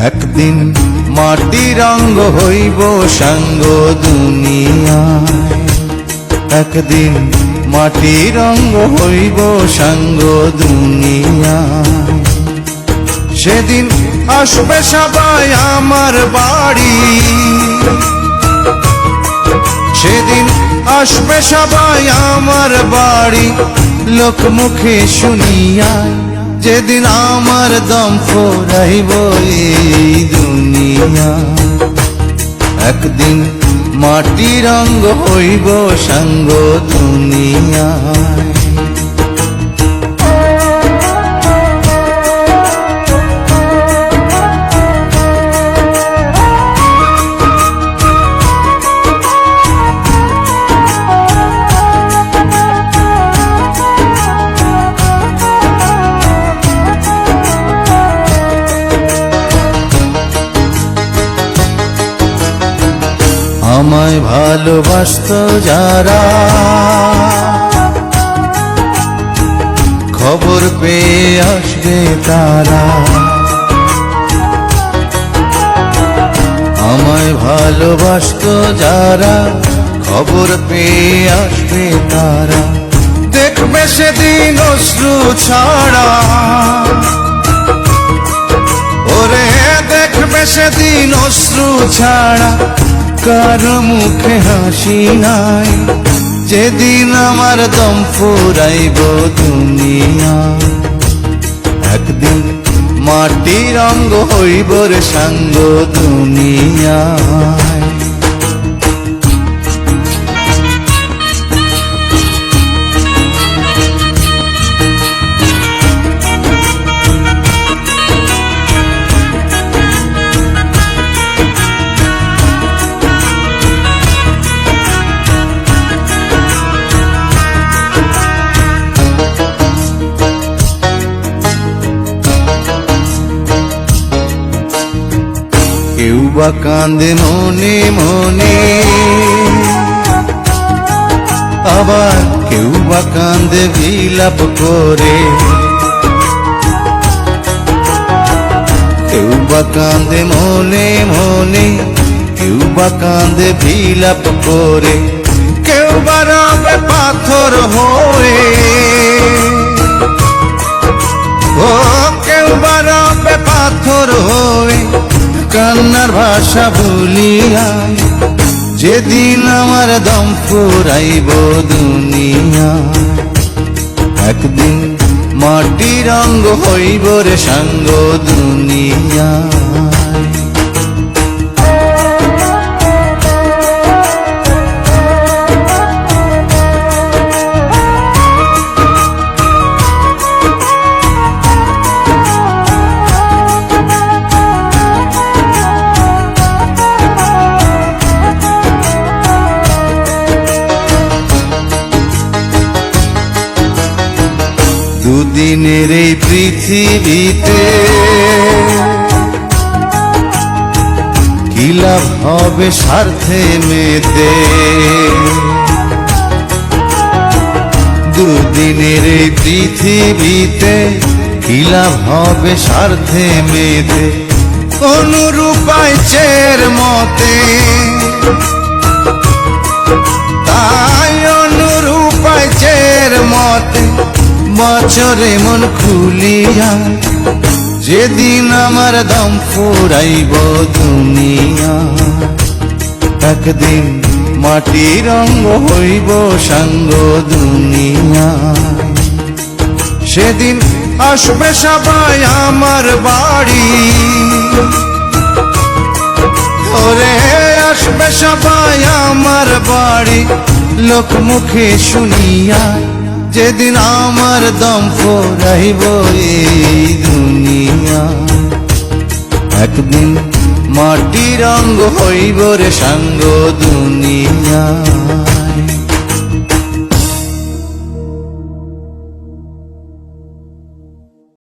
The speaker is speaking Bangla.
একদিন মাটির অঙ্গ হইব সাঙ্গ দুনিয়ায়, একদিন মাটির অঙ্গ হইব সাঙ্গ দুনিয়ায়। সেদিন আসবে সবাই আমার বাড়ি, সেদিন আসবে সবাই আমার বাড়ি, লোকমুখে শুনিয়া যেদিন আমার দম ফুরাইব এই দুনিয়া। একদিন মাটির অঙ্গ হইব সাঙ্গ দুনিয়ায়। আমায় ভালোবাসত যারা, খবর পেয়ে আসবে তারা। আমায় ভালোবাসত যারা, খবর পেয়ে আসবে তারা। দেখবে সেদিন অশ্রু ছাড়া, ওরে দেখবে সেদিন অশ্রু ছাড়া, কারো মুখে হাসি নাই। যেদিন আমার দম ফুরাইব দুনিয়া, একদিন মাটির অঙ্গ হইব রে সাঙ্গ দুনিয়ায়। কেউ বা কান্দে মনে মনে, আবার কেউ বা কান্দে বিলাপ করে। কেউ বা কান্দে মনে মনে, কেউ বা কান্দে বিলাপ করে। কেউ বা রবে পাথর হয়ে, ও কেউ বা রবে পাথর হয়ে, কান্নার ভাষা ভুলিয়া। যেদিন আমার দম ফুরাইব দুনিয়া, একদিন মাটির অঙ্গ হইব রে সাঙ্গ দুনিয়া। দুদিনের এই পৃথিবীতে কি লাভ হবে স্বার্থে মেতে। দুদিনের এই পৃথিবীতে কি লাভ হবে স্বার্থে মেতে। অনুরূপায় চের মতে, তাই অনুরূপায় চের মতে বছরে মন খুলিয়া। যেদিন আমার দম ফুরাইব দুনিয়া, একদিন মাটির অঙ্গ হইব সাঙ্গ দুনিয়া। সেদিন আসবে সবাই আমার বাড়ি, ওরে আসবে সবাই আমার বাড়ি, লোকমুখে শুনিয়া যেদিন আমার দম ফুরাইব এই দুনিয়া। একদিন মাটির অঙ্গ হইব রে সাঙ্গ দুনিয়া।